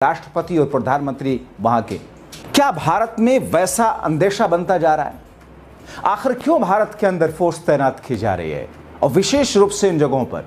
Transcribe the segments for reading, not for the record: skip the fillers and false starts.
राष्ट्रपति और प्रधानमंत्री वहां के। क्या भारत में वैसा अंदेशा बनता जा रहा है? आखिर क्यों भारत के अंदर फोर्स तैनात की जा रही है, और विशेष रूप से इन जगहों पर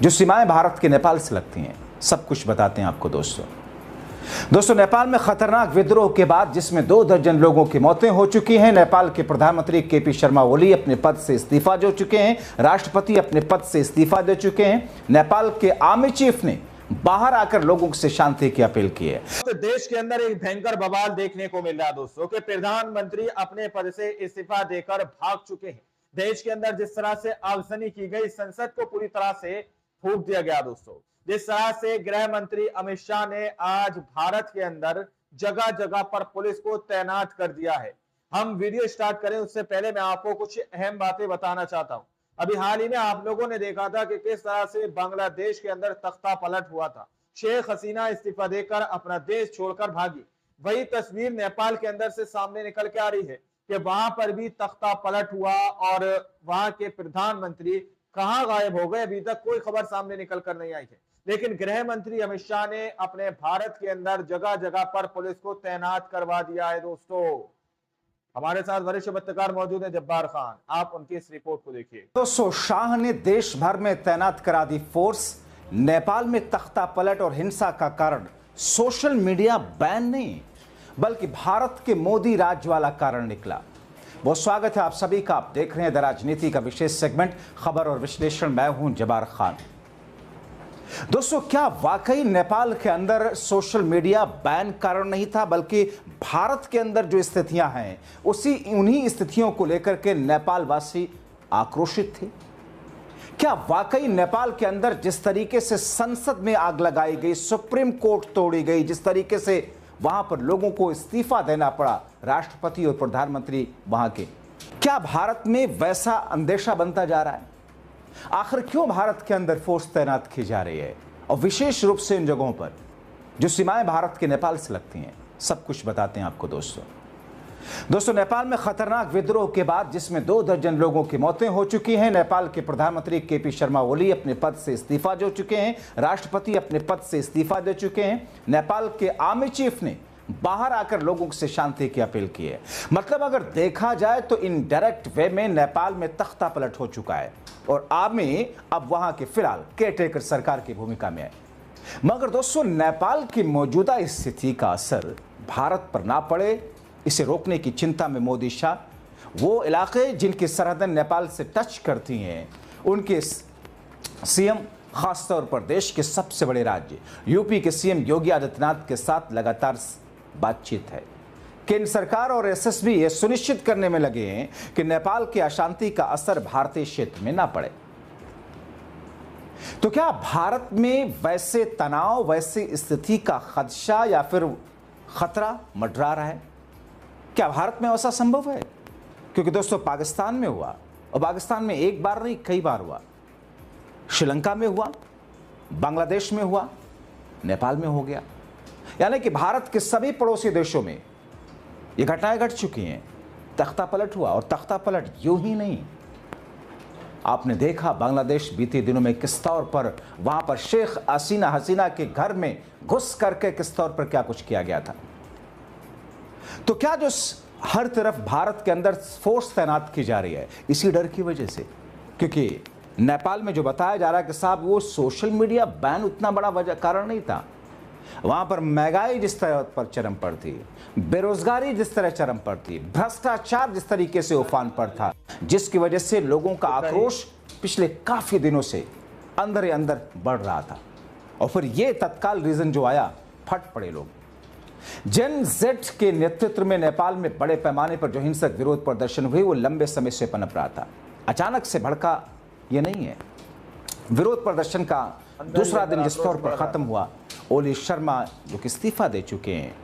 जो सीमाएं भारत के नेपाल से लगती हैं? सब कुछ बताते हैं आपको दोस्तों। नेपाल में खतरनाक विद्रोह के बाद जिसमें 2 दर्जन लोगों की मौतें हो चुकी हैं, नेपाल के प्रधानमंत्री केपी शर्मा ओली अपने पद से इस्तीफा दे चुके हैं, राष्ट्रपति अपने पद से इस्तीफा दे चुके हैं, नेपाल के आर्मी चीफ ने बाहर आकर लोगों से शांति की अपील की है। तो देश के अंदर एक भयंकर बवाल देखने को मिल रहा है दोस्तों कि प्रधानमंत्री अपने पद से इस्तीफा देकर भाग चुके हैं। देश के अंदर जिस तरह से आगजनी की गई, संसद को पूरी तरह से फूंक दिया गया दोस्तों। जिस तरह से गृह मंत्री अमित शाह ने आज भारत के अंदर जगह जगह पर पुलिस को तैनात कर दिया है। हम वीडियो स्टार्ट करें उससे पहले मैं आपको कुछ अहम बातें बताना चाहता हूं। अभी हाल ही में आप लोगों ने देखा था कि किस तरह से बांग्लादेश के अंदर तख्ता पलट हुआ था। शेख हसीना इस्तीफा देकर अपना देश छोड़कर भागी। वही तस्वीर नेपाल के अंदर से सामने निकल के आ रही है कि वहां पर भी तख्ता पलट हुआ और वहां के प्रधानमंत्री कहां गायब हो गए, अभी तक कोई खबर सामने निकल कर नहीं आई है। लेकिन गृह मंत्री अमित शाह ने अपने भारत के अंदर जगह जगह पर पुलिस को तैनात करवा दिया है दोस्तों। हमारे साथ वरिष्ठ पत्रकार मौजूद है जब्बार खान, आप उनकी इस रिपोर्ट को देखिए। दोस्तों, शाह ने देश भर में तैनात करा दी फोर्स। नेपाल में तख्ता पलट और हिंसा का कारण सोशल मीडिया बैन नहीं, बल्कि भारत के मोदी राज वाला कारण निकला। बहुत स्वागत है आप सभी का। आप देख रहे हैं द राजनीति का विशेष सेगमेंट खबर और विश्लेषण। मैं हूं जब्बार खान। दोस्तों, क्या वाकई नेपाल के अंदर सोशल मीडिया बैन कारण नहीं था, बल्कि भारत के अंदर जो स्थितियां हैं उन्हीं स्थितियों को लेकर के नेपाल वासी आक्रोशित थे? क्या वाकई नेपाल के अंदर जिस तरीके से संसद में आग लगाई गई, सुप्रीम कोर्ट तोड़ी गई, जिस तरीके से वहां पर लोगों को इस्तीफा देना पड़ा, राष्ट्रपति और प्रधानमंत्री वहां के, क्या भारत में वैसा अंदेशा बनता जा रहा है? आखिर क्यों भारत के अंदर फोर्स तैनात की जा रही है, और विशेष रूप से इन जगहों पर जो सीमाएं भारत के नेपाल से लगती हैं? सब कुछ बताते हैं आपको दोस्तों। नेपाल में खतरनाक विद्रोह के बाद जिसमें 2 दर्जन लोगों की मौतें हो चुकी हैं, नेपाल के प्रधानमंत्री केपी शर्मा ओली अपने पद से इस्तीफा दे चुके हैं, राष्ट्रपति अपने पद से इस्तीफा दे चुके हैं, नेपाल के आर्मी चीफ ने बाहर आकर लोगों से शांति की अपील की है। मतलब अगर देखा जाए तो इनडायरेक्ट वे में नेपाल में तख्ता पलट हो चुका है और आर्मी अब वहां के फिलहाल केयरटेकर सरकार की भूमिका में है। मगर दोस्तों, नेपाल की मौजूदा स्थिति का असर भारत पर ना पड़े, इसे रोकने की चिंता में मोदी शाह वो इलाके जिनकी सरहदें नेपाल से टच करती हैं, उनके सीएम, खासतौर पर देश के सबसे बड़े राज्य यूपी के सीएम योगी आदित्यनाथ के साथ लगातार बातचीत है। केंद्र सरकार और एसएसबी ये सुनिश्चित करने में लगे हैं कि नेपाल की अशांति का असर भारतीय क्षेत्र में ना पड़े। तो क्या भारत में वैसे तनाव, वैसी स्थिति का खदशा या फिर खतरा मंडरा रहा है? क्या भारत में ऐसा संभव है? क्योंकि दोस्तों, पाकिस्तान में हुआ, और पाकिस्तान में एक बार नहीं कई बार हुआ, श्रीलंका में हुआ, बांग्लादेश में हुआ, नेपाल में हो गया। यानी कि भारत के सभी पड़ोसी देशों में ये घटनाएं घट चुकी हैं। तख्ता पलट हुआ, और तख्ता पलट यूं ही नहीं, आपने देखा बांग्लादेश बीते दिनों में किस तौर पर वहां पर शेख हसीना के घर में घुस करके किस तौर पर क्या कुछ किया गया था। तो क्या जो हर तरफ भारत के अंदर फोर्स तैनात की जा रही है, इसी डर की वजह से? क्योंकि नेपाल में जो बताया जा रहा है कि साहब वो सोशल मीडिया बैन उतना बड़ा वजह कारण नहीं था। वहां पर महंगाई जिस तरह पर चरम पर थी, बेरोजगारी जिस तरह चरम पर थी, भ्रष्टाचार जिस तरीके से उफान पर था, जिसकी वजह से लोगों का आक्रोश पिछले काफी दिनों से अंदर ही अंदर बढ़ रहा था। और फिर ये तत्काल रीजन जो आया, फट पड़े लोग। जेन जेड के नेतृत्व में नेपाल में बड़े पैमाने पर जो हिंसक विरोध प्रदर्शन हुए, वो लंबे समय से पनप रहा था, अचानक से भड़का ये नहीं है। विरोध प्रदर्शन का दूसरा दिन जिस तौर पर खत्म हुआ, ओली शर्मा जो कि इस्तीफा दे चुके हैं,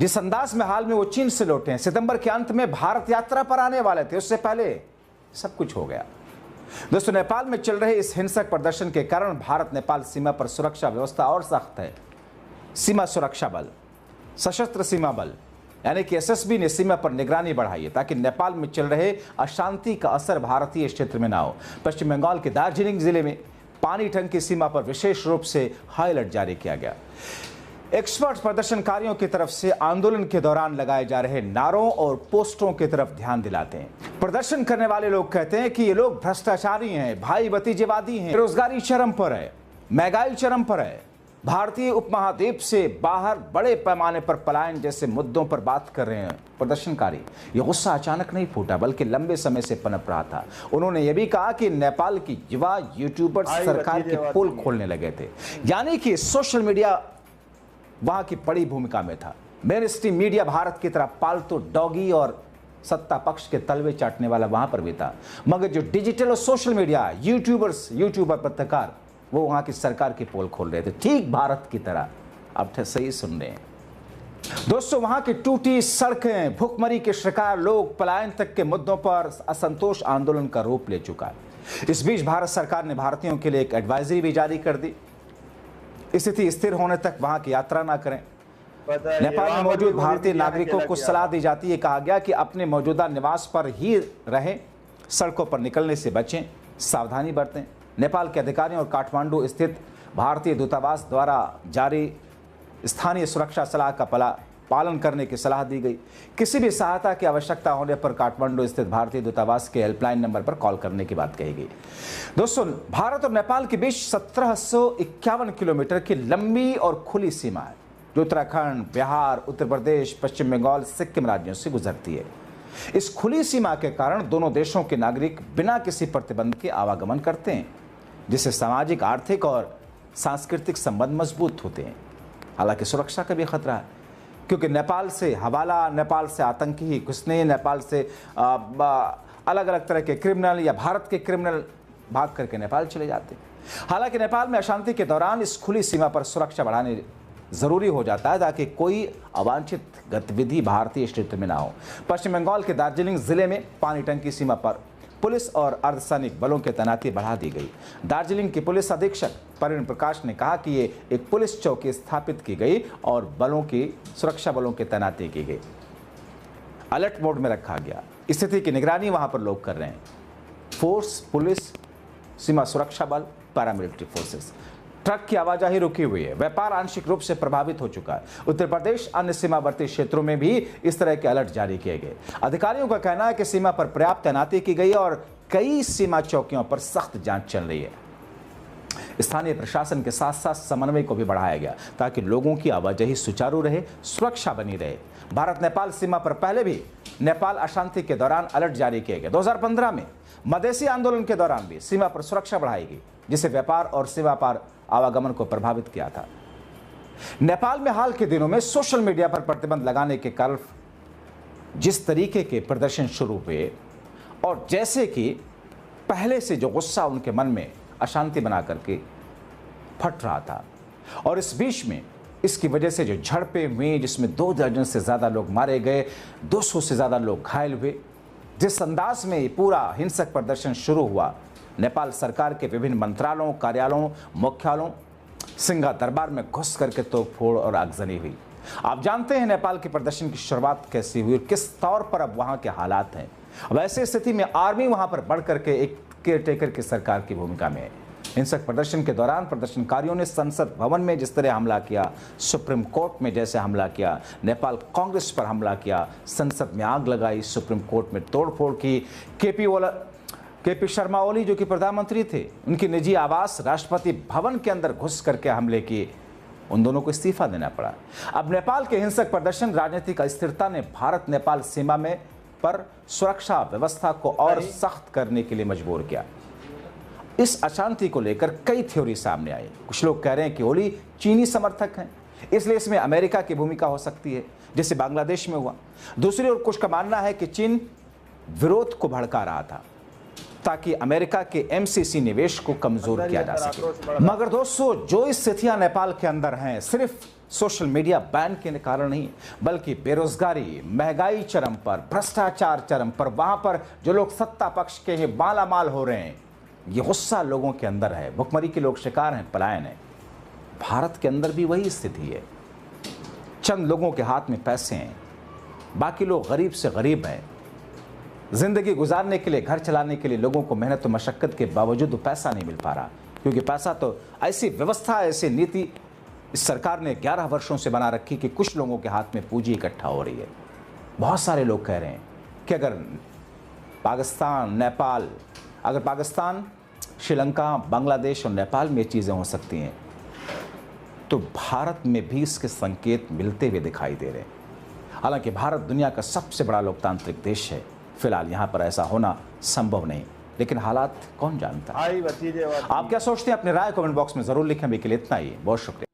जिस अंदाज में हाल में वो चीन से लौटे हैं, सितंबर के अंत में भारत यात्रा पर आने वाले थे, उससे पहले सब कुछ हो गया। दोस्तों, नेपाल में चल रहे इस हिंसक प्रदर्शन के कारण भारत नेपाल सीमा पर सुरक्षा व्यवस्था और सख्त है। सीमा सुरक्षा बल, सशस्त्र सीमा बल यानी कि एसएसबी ने सीमा पर निगरानी बढ़ाई है ताकि नेपाल में चल रहे अशांति का असर भारतीय क्षेत्र में ना हो। पश्चिम बंगाल के दार्जिलिंग जिले में पानी टंकी सीमा पर विशेष रूप से हाई अलर्ट जारी किया गया। एक्सपर्ट प्रदर्शनकारियों की तरफ से आंदोलन के दौरान लगाए जा रहे नारों और पोस्टरों की तरफ ध्यान दिलाते हैं। प्रदर्शन करने वाले लोग कहते हैं कि ये लोग भ्रष्टाचारी हैं, भाई भतीजेवादी हैं, बेरोजगारी चरम पर है, महंगाई चरम पर है, भारतीय उपमहाद्वीप से बाहर बड़े पैमाने पर पलायन जैसे मुद्दों पर बात कर रहे हैं प्रदर्शनकारी। ये गुस्सा अचानक नहीं फूटा बल्कि लंबे समय से पनप रहा था। उन्होंने ये भी कहा कि नेपाल की युवा यूट्यूबर सरकार के पोल खोलने लगे थे, यानी कि सोशल मीडिया वहां की बड़ी भूमिका में था। मेन स्ट्रीम मीडिया भारत की तरह पालतू डॉगी और सत्ता पक्ष के तलवे चाटने वाला वहां पर भी था, मगर जो डिजिटल और सोशल मीडिया यूट्यूबर पत्रकार वो वहां की सरकार की पोल खोल रहे थे, ठीक भारत की तरह। अब सही सुन रहे हैं दोस्तों, वहां की टूटी सड़कें, भूखमरी के शिकार लोग, पलायन तक के मुद्दों पर असंतोष आंदोलन का रूप ले चुका है। इस बीच भारत सरकार ने भारतीयों के लिए एक एडवाइजरी भी जारी कर दी। स्थिति स्थिर होने तक वहां की यात्रा ना करें। नेपाल में मौजूद भारतीय नागरिकों को सलाह दी जाती है, कहा गया कि अपने मौजूदा निवास पर ही रहें, सड़कों पर निकलने से बचें, सावधानी बरतें। नेपाल के अधिकारियों और काठमांडू स्थित भारतीय दूतावास द्वारा जारी स्थानीय सुरक्षा सलाह का पालन करने की सलाह दी गई। किसी भी सहायता की आवश्यकता होने पर काठमांडू स्थित भारतीय दूतावास के हेल्पलाइन नंबर पर कॉल करने की बात कही गई। दोस्तों, भारत और नेपाल के बीच 1751 किलोमीटर की लंबी और खुली सीमा है, जो उत्तराखंड, बिहार, उत्तर प्रदेश, पश्चिम बंगाल, सिक्किम राज्यों से गुजरती है। इस खुली सीमा के कारण दोनों देशों के नागरिक बिना किसी प्रतिबंध के आवागमन करते हैं, जिससे सामाजिक, आर्थिक और सांस्कृतिक संबंध मजबूत होते हैं। हालांकि सुरक्षा का भी खतरा है, क्योंकि नेपाल से हवाला, नेपाल से आतंकी घुसने, नेपाल से अलग अलग तरह के क्रिमिनल या भारत के क्रिमिनल भाग करके नेपाल चले जाते हैं। हालांकि नेपाल में अशांति के दौरान इस खुली सीमा पर सुरक्षा बढ़ाने जरूरी हो जाता है, ताकि कोई अवांछित गतिविधि भारतीय क्षेत्र में ना हो। पश्चिम बंगाल के दार्जिलिंग जिले में पानी टंकी सीमा पर पुलिस और अर्धसैनिक बलों की तैनाती बढ़ा दी गई। दार्जिलिंग के पुलिस अधीक्षक परिण प्रकाश ने कहा कि ये एक पुलिस चौकी स्थापित की गई और सुरक्षा बलों की तैनाती की गई। अलर्ट मोड में रखा गया। स्थिति की निगरानी वहां पर लोग कर रहे हैं। फोर्स, पुलिस, सीमा सुरक्षा बल, पैरामिलिट्री फोर्सेस। ट्रक की आवाजाही रुकी हुई है। व्यापार आंशिक रूप से प्रभावित हो चुका है। उत्तर प्रदेश, अन्य सीमावर्ती क्षेत्रों में भी इस तरह के अलर्ट जारी किए गए। अधिकारियों का कहना है कि सीमा पर पर्याप्त तैनाती की गई और कई सीमा चौकियों पर सख्त जांच चल रही है। स्थानीय प्रशासन के साथ साथ समन्वय को भी बढ़ाया गया, ताकि लोगों की आवाजाही सुचारू रहे, सुरक्षा बनी रहे। भारत नेपाल सीमा पर पहले भी नेपाल अशांति के दौरान अलर्ट जारी किए गए। 2015 में मधेसी आंदोलन के दौरान भी सीमा पर सुरक्षा बढ़ाई गई, जिससे व्यापार और सीमा पार आवागमन को प्रभावित किया था। नेपाल में हाल के दिनों में सोशल मीडिया पर प्रतिबंध लगाने के कारण जिस तरीके के प्रदर्शन शुरू हुए और जैसे कि पहले से जो गुस्सा उनके मन में अशांति बना करके फट रहा था, और इस बीच में इसकी वजह से जो झड़पें हुई, जिसमें 2 दर्जन से ज़्यादा लोग मारे गए, 200 से ज़्यादा लोग घायल हुए, जिस अंदाज में ये पूरा हिंसक प्रदर्शन शुरू हुआ, नेपाल सरकार के विभिन्न मंत्रालयों, कार्यालयों, मुख्यालयों, सिंघा दरबार में घुस करके तोड़फोड़ और आगजनी हुई। आप जानते हैं नेपाल के प्रदर्शन की शुरुआत कैसी हुई और किस तौर पर अब वहां के हालात हैं। अब ऐसी स्थिति में आर्मी वहां पर बढ़ करके एक केयरटेकर की सरकार की भूमिका में है। हिंसक प्रदर्शन के दौरान प्रदर्शनकारियों ने संसद भवन में जिस तरह हमला किया, सुप्रीम कोर्ट में जैसे हमला किया, नेपाल कांग्रेस पर हमला किया, संसद में आग लगाई, सुप्रीम कोर्ट में तोड़फोड़ की, केपी शर्मा ओली जो कि प्रधानमंत्री थे, उनकी निजी आवास राष्ट्रपति भवन के अंदर घुस करके हमले किए, उन दोनों को इस्तीफा देना पड़ा। अब नेपाल के हिंसक प्रदर्शन, राजनीतिक अस्थिरता ने भारत नेपाल सीमा में पर सुरक्षा व्यवस्था को और सख्त करने के लिए मजबूर किया। इस अशांति को लेकर कई थ्योरी सामने आई। कुछ लोग कह रहे हैं कि ओली चीनी समर्थक हैं, इसलिए इसमें अमेरिका की भूमिका हो सकती है, जैसे बांग्लादेश में हुआ। दूसरी ओर कुछ का मानना है कि चीन विरोध को भड़का रहा था ताकि अमेरिका के एमसीसी निवेश को कमजोर किया जा सके। मगर दोस्तों, जो स्थितियां नेपाल के अंदर हैं, सिर्फ सोशल मीडिया बैन के कारण नहीं, बल्कि बेरोजगारी, महंगाई चरम पर, भ्रष्टाचार चरम पर, वहां पर जो लोग सत्ता पक्ष के हैं मालामाल हो रहे हैं, ये गुस्सा लोगों के अंदर है। भुखमरी के लोग शिकार हैं, पलायन है। भारत के अंदर भी वही स्थिति है। चंद लोगों के हाथ में पैसे हैं, बाकी लोग गरीब से गरीब हैं। जिंदगी गुजारने के लिए, घर चलाने के लिए लोगों को मेहनत और मशक्कत के बावजूद पैसा नहीं मिल पा रहा, क्योंकि पैसा तो ऐसी व्यवस्था, ऐसी नीति इस सरकार ने 11 वर्षों से बना रखी कि कुछ लोगों के हाथ में पूंजी इकट्ठा हो रही है। बहुत सारे लोग कह रहे हैं कि अगर पाकिस्तान, नेपाल, अगर पाकिस्तान, श्रीलंका, बांग्लादेश और नेपाल में ये चीज़ें हो सकती हैं तो भारत में भी इसके संकेत मिलते हुए दिखाई दे रहे हैं। हालांकि भारत दुनिया का सबसे बड़ा लोकतांत्रिक देश है, फिलहाल यहाँ पर ऐसा होना संभव नहीं, लेकिन हालात कौन जानता है। आप क्या सोचते हैं, अपनी राय कमेंट बॉक्स में जरूर लिखें। अभी के लिए इतना ही, बहुत शुक्रिया।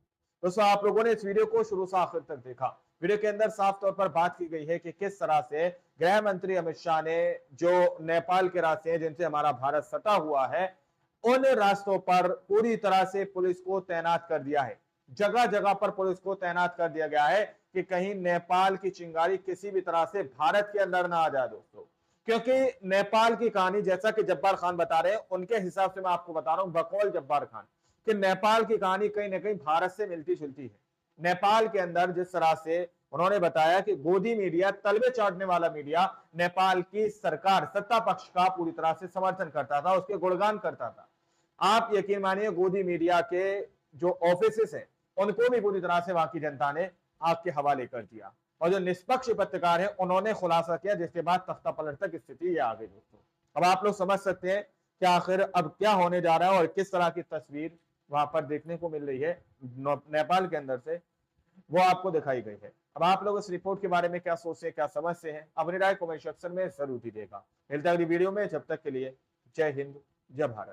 दोस्तों, आप लोगों ने इस वीडियो को शुरू से आखिर तक देखा। वीडियो के अंदर साफ तौर पर बात की गई है कि किस तरह से गृह मंत्री अमित शाह ने जो नेपाल के रास्ते हैं जिनसे हमारा भारत सटा हुआ है, उन रास्तों पर पूरी तरह से पुलिस को तैनात कर दिया है। जगह जगह पर पुलिस को तैनात कर दिया गया है कि कहीं नेपाल की चिंगारी किसी भी तरह से भारत के अंदर ना आ जाए दोस्तों। क्योंकि नेपाल की कहानी, जैसा कि जब्बार खान बता रहे हैं, उनके हिसाब से मैं आपको बता रहा हूं, बकौल जब्बार खान, कि नेपाल की कहानी कहीं ना कहीं भारत से मिलती जुलती है। नेपाल के अंदर जिस तरह से उन्होंने बताया कि गोदी मीडिया, तलबे चाटने वाला मीडिया, नेपाल की सरकार, सत्ता पक्ष का पूरी तरह से समर्थन करता था, उसके गुणगान करता था। आप यकीन मानिए, गोदी मीडिया के जो ऑफिसेस हैं उनको भी पूरी तरह से वहां की जनता ने आग के हवाले कर दिया, और जो निष्पक्ष पत्रकार हैं उन्होंने खुलासा किया, जिसके बाद तख्ता पलट तक स्थिति ये आ गई दोस्तों। अब आप लोग समझ सकते हैं कि आखिर अब क्या होने जा रहा है और किस तरह की तस्वीर वहां पर देखने को मिल रही है नेपाल के अंदर से, वो आपको दिखाई गई है। अब आप लोग इस रिपोर्ट के बारे में क्या सोचते हैं, क्या समझते हैं, अपनी राय कमेंट सेक्शन में जरूर दीजिएगा। मिलते हैं अगली वीडियो में, जब तक के लिए जय हिंद, जय भारत।